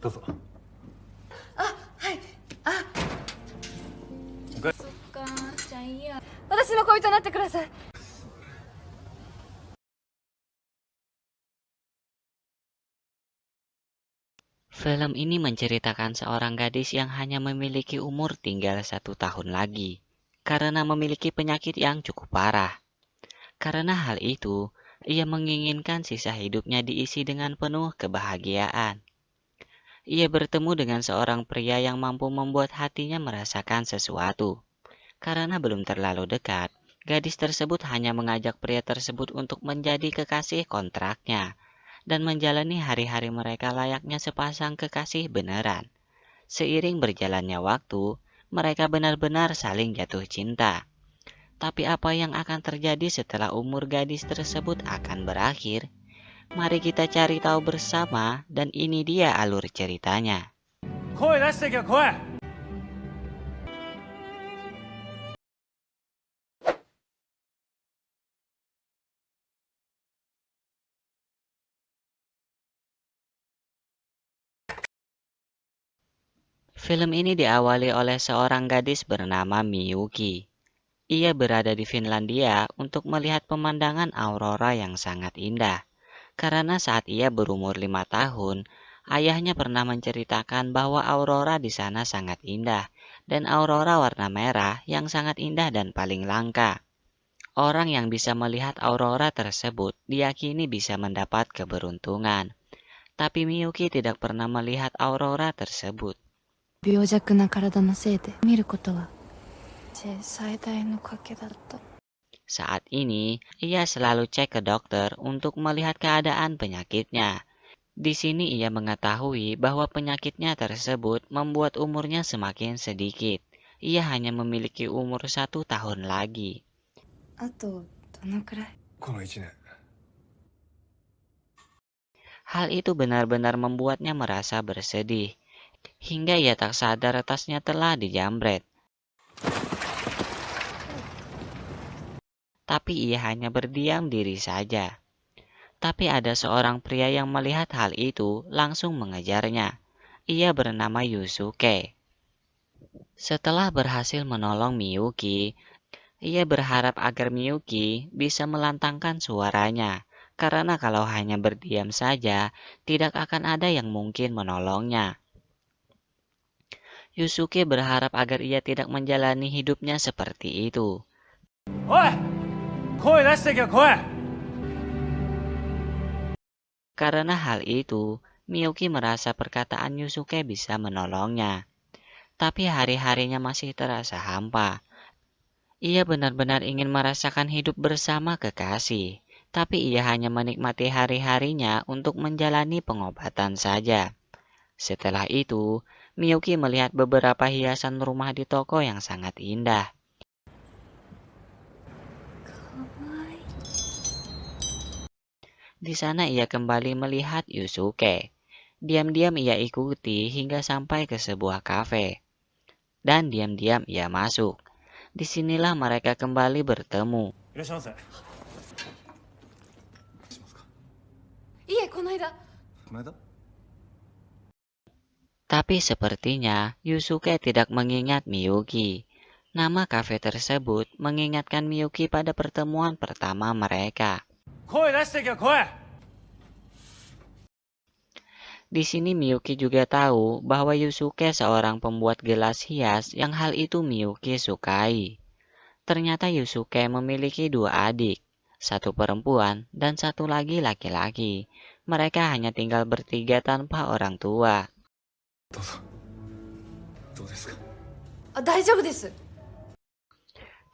どうぞ。あ、はい。あ、そっか、じゃあいいや。私の恋人になってください。Film ini menceritakan seorang gadis yang hanya memiliki umur tinggal 1 tahun lagi, karena memiliki penyakit yang cukup parah. Karena hal itu, ia menginginkan sisa hidupnya diisi dengan penuh kebahagiaan. Ia bertemu dengan seorang pria yang mampu membuat hatinya merasakan sesuatu. Karena belum terlalu dekat, gadis tersebut hanya mengajak pria tersebut untuk menjadi kekasih kontraknya dan menjalani hari-hari mereka layaknya sepasang kekasih beneran. Seiring berjalannya waktu, mereka benar-benar saling jatuh cinta. Tapi apa yang akan terjadi setelah umur gadis tersebut akan berakhir? Mari kita cari tahu bersama, dan ini dia alur ceritanya. 声出してけよ、声。Film ini diawali oleh seorang gadis bernama Miyuki. Ia berada di Finlandia untuk melihat pemandangan aurora yang sangat indah. Karena saat ia berumur 5 tahun, ayahnya pernah menceritakan bahwa aurora di sana sangat indah, dan aurora warna merah yang sangat indah dan paling langka. Orang yang bisa melihat aurora tersebut diyakini bisa mendapat keberuntungan. Tapi Miyuki tidak pernah melihat aurora tersebut. 病弱な体のせいで見ることは最大の賭けだった。 Saat ini, ia selalu cek ke dokter untuk melihat keadaan penyakitnya. Di sini ia mengetahui bahwa penyakitnya tersebut membuat umurnya semakin sedikit. Ia hanya memiliki umur 1 tahun lagi. あとどのくらい？この1年。Hal itu benar-benar membuatnya merasa bersedih. Hingga ia tak sadar tasnya telah dijamret. Tapi ia hanya berdiam diri saja. Tapi ada seorang pria yang melihat hal itu langsung mengejarnya. Ia bernama Yusuke. Setelah berhasil menolong Miyuki, ia berharap agar Miyuki bisa melantangkan suaranya. Karena kalau hanya berdiam saja, tidak akan ada yang mungkin menolongnya. Yusuke berharap agar ia tidak menjalani hidupnya seperti itu. おい、声出してけよ、声。 Karena hal itu, Miyuki merasa perkataan Yusuke bisa menolongnya. Tapi hari-harinya masih terasa hampa. Ia benar-benar ingin merasakan hidup bersama kekasih. Tapi ia hanya menikmati hari-harinya untuk menjalani pengobatan saja. Setelah itu, Miyuki melihat beberapa hiasan rumah di toko yang sangat indah. Di sana ia kembali melihat Yusuke. Diam-diam ia ikuti hingga sampai ke sebuah kafe. Dan diam-diam ia masuk. Disinilah mereka kembali bertemu. いらっしゃいませ。いえ、この間。この間？ Tapi sepertinya Yusuke tidak mengingat Miyuki. Nama kafe tersebut mengingatkan Miyuki pada pertemuan pertama mereka. 声出してけよ、声。 Di sini Miyuki juga tahu bahwa Yusuke seorang pembuat gelas hias yang hal itu Miyuki sukai. Ternyata Yusuke memiliki 2 adik, 1 perempuan dan 1 lagi laki-laki. Mereka hanya tinggal bertiga tanpa orang tua. どうぞ。どうですか。あ、大丈夫です。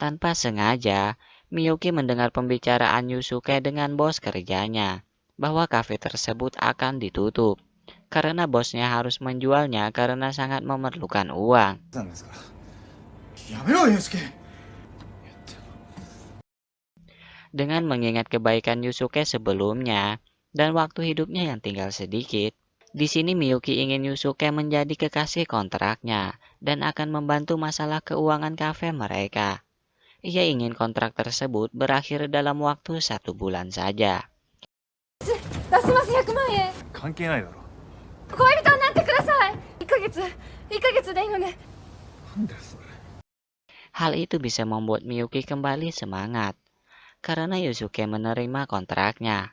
Tanpa sengaja, Miyuki mendengar pembicaraan Yusuke dengan bos kerjanya, bahwa kafe tersebut akan ditutup, karena bosnya harus menjualnya karena sangat memerlukan uang. なんですから。やめろ、ユースケ。 Dengan mengingat kebaikan Yusuke sebelumnya, dan waktu hidupnya yang tinggal sedikit, di sini Miyuki ingin Yusuke menjadi kekasih kontraknya, dan akan membantu masalah keuangan kafe mereka. Ia ingin kontrak tersebut berakhir dalam waktu 1 bulan saja. 出します、100万円。関係ないだろ。恋人になってください。1ヶ月でいいのね。なんだよそれ。 Hal itu bisa membuat Miyuki kembali semangat, karena Yusuke menerima kontraknya.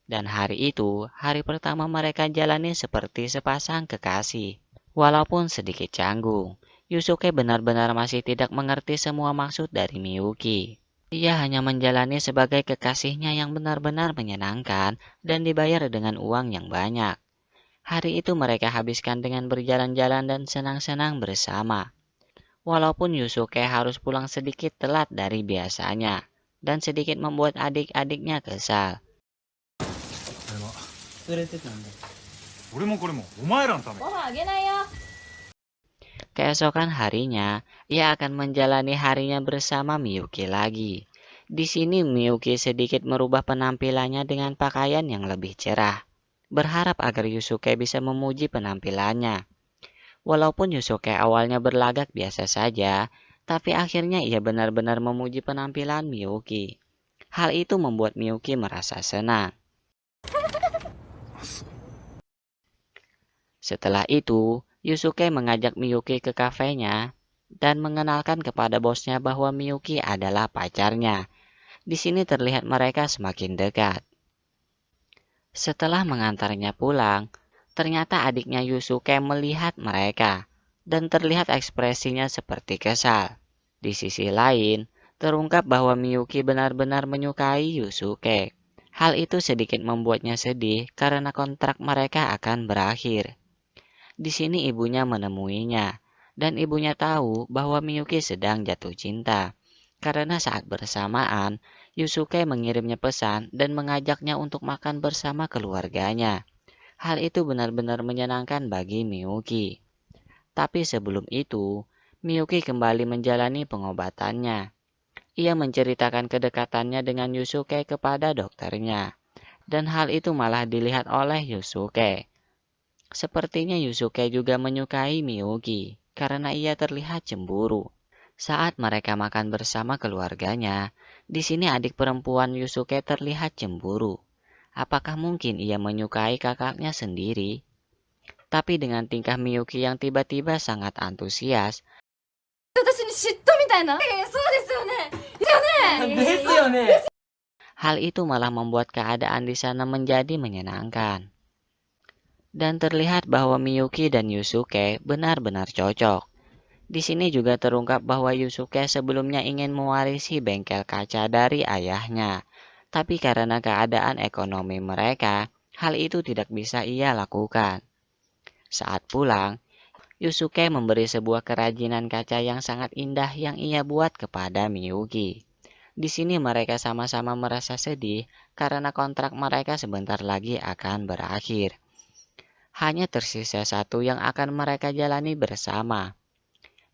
Dan hari itu, hari pertama mereka jalani seperti sepasang kekasih. Walaupun sedikit canggung, Yusuke benar-benar masih tidak mengerti semua maksud dari Miyuki. Ia hanya menjalani sebagai kekasihnya yang benar-benar menyenangkan dan dibayar dengan uang yang banyak. Hari itu mereka habiskan dengan berjalan-jalan dan senang-senang bersama. Walaupun Yusuke harus pulang sedikit telat dari biasanya, dan sedikit membuat adik-adiknya kesal. 俺もこれもお前らのため。 Keesokan harinya, ia akan menjalani harinya bersama Miyuki lagi. Di sini Miyuki sedikit merubah penampilannya dengan pakaian yang lebih cerah, berharap agar Yusuke bisa memuji penampilannya. Walaupun Yusuke awalnya berlagak biasa saja, tapi akhirnya ia benar-benar memuji penampilan Miyuki. Hal itu membuat Miyuki merasa senang. Setelah itu, Yusuke mengajak Miyuki ke kafenya dan mengenalkan kepada bosnya bahwa Miyuki adalah pacarnya. Di sini terlihat mereka semakin dekat. Setelah mengantarnya pulang, ternyata adiknya Yusuke melihat mereka dan terlihat ekspresinya seperti kesal. Di sisi lain, terungkap bahwa Miyuki benar-benar menyukai Yusuke. Hal itu sedikit membuatnya sedih karena kontrak mereka akan berakhir. Di sini ibunya menemuinya, dan ibunya tahu bahwa Miyuki sedang jatuh cinta. Karena saat bersamaan, Yusuke mengirimnya pesan dan mengajaknya untuk makan bersama keluarganya. Hal itu benar-benar menyenangkan bagi Miyuki. Tapi sebelum itu, Miyuki kembali menjalani pengobatannya. Ia menceritakan kedekatannya dengan Yusuke kepada dokternya, dan hal itu malah dilihat oleh Yusuke. Sepertinya Yusuke juga menyukai Miyuki karena ia terlihat cemburu. Saat mereka makan bersama keluarganya, di sini adik perempuan Yusuke terlihat cemburu. Apakah mungkin ia menyukai kakaknya sendiri? Tapi dengan tingkah Miyuki yang tiba-tiba sangat antusias, 私に嫉妬みたいな。そうですよね。ですよね。 hal itu malah membuat keadaan di sana menjadi menyenangkan. Dan terlihat bahwa Miyuki dan Yusuke benar-benar cocok. Di sini juga terungkap bahwa Yusuke sebelumnya ingin mewarisi bengkel kaca dari ayahnya. Tapi karena keadaan ekonomi mereka, hal itu tidak bisa ia lakukan. Saat pulang, Yusuke memberi sebuah kerajinan kaca yang sangat indah yang ia buat kepada Miyuki. Di sini mereka sama-sama merasa sedih karena kontrak mereka sebentar lagi akan berakhir. Hanya tersisa satu yang akan mereka jalani bersama.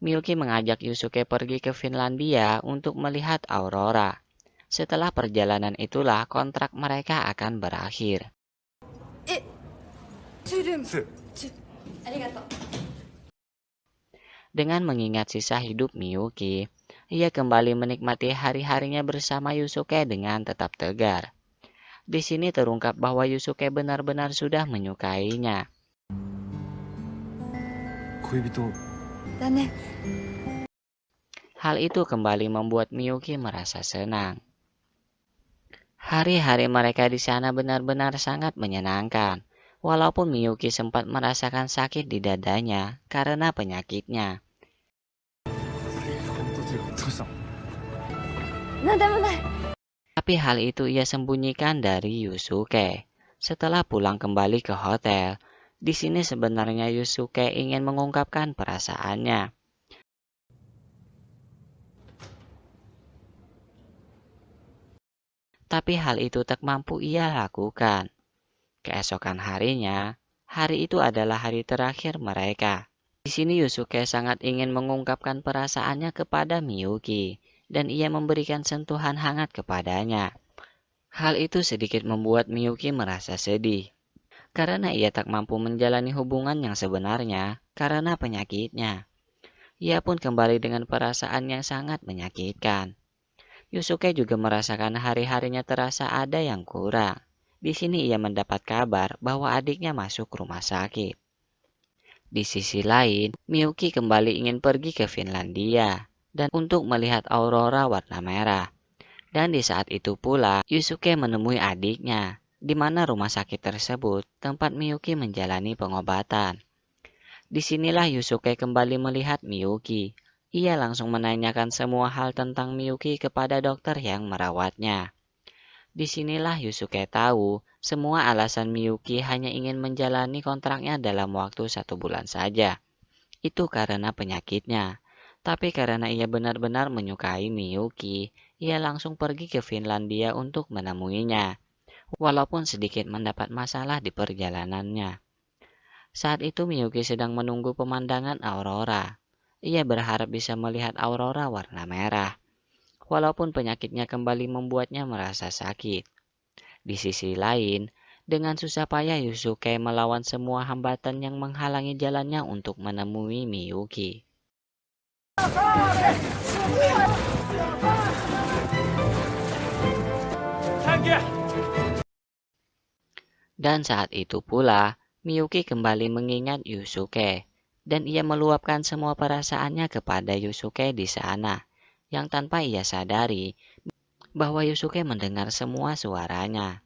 Miyuki mengajak Yusuke pergi ke Finlandia untuk melihat aurora. Setelah perjalanan itulah kontrak mereka akan berakhir. ありがとう。 Dengan mengingat sisa hidup Miyuki, ia kembali menikmati hari-harinya bersama Yusuke dengan tetap tegar. Di sini terungkap bahwa Yusuke benar-benar sudah menyukainya. 恋人。 だね。 Hal itu kembali membuat Miyuki merasa senang. Hari-hari mereka di sana benar-benar sangat menyenangkan, walaupun Miyuki sempat merasakan sakit di dadanya karena penyakitnya. どうしたの？なんでもない。 Tapi hal itu ia sembunyikan dari Yusuke. Setelah pulang kembali ke hotel, di sini sebenarnya Yusuke ingin mengungkapkan perasaannya. Tapi hal itu tak mampu ia lakukan. Keesokan harinya, hari itu adalah hari terakhir mereka. Di sini Yusuke sangat ingin mengungkapkan perasaannya kepada Miyuki, dan ia memberikan sentuhan hangat kepadanya. Hal itu sedikit membuat Miyuki merasa sedih, karena ia tak mampu menjalani hubungan yang sebenarnya karena penyakitnya. Ia pun kembali dengan perasaan yang sangat menyakitkan. Yusuke juga merasakan hari-harinya terasa ada yang kurang. Di sini ia mendapat kabar bahwa adiknya masuk rumah sakit. Di sisi lain, Miyuki kembali ingin pergi ke Finlandia dan untuk melihat aurora warna merah. Dan di saat itu pula, Yusuke menemui adiknya, di mana rumah sakit tersebut tempat Miyuki menjalani pengobatan. Disinilah Yusuke kembali melihat Miyuki. Ia langsung menanyakan semua hal tentang Miyuki kepada dokter yang merawatnya. Disinilah Yusuke tahu semua alasan Miyuki hanya ingin menjalani kontraknya dalam waktu 1 bulan saja. Itu karena penyakitnya. Tapi karena ia benar-benar menyukai Miyuki, ia langsung pergi ke Finlandia untuk menemuinya. Walaupun sedikit mendapat masalah di perjalanannya. Saat itu Miyuki sedang menunggu pemandangan aurora. Ia berharap bisa melihat aurora warna merah. Walaupun penyakitnya kembali membuatnya merasa sakit. Di sisi lain, dengan susah payah Yusuke melawan semua hambatan yang menghalangi jalannya untuk menemui Miyuki. Dan saat itu pula, Miyuki kembali mengingat Yusuke. Dan ia meluapkan semua perasaannya kepada Yusuke di sana. Yang tanpa ia sadari, bahwa Yusuke mendengar semua suaranya.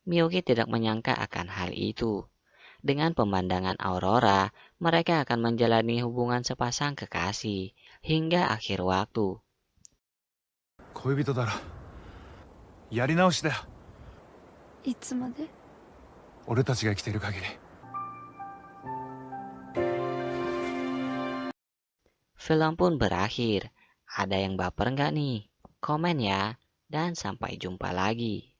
Miyuki tidak menyangka akan hal itu. Dengan pemandangan aurora, mereka akan menjalani hubungan sepasang kekasih hingga akhir waktu. 恋人だろ。やり直しだよ。いつまで？俺たちが生きている限り。Film pun berakhir. Ada yang baper nggak nih? Komen ya. Dan sampai jumpa lagi.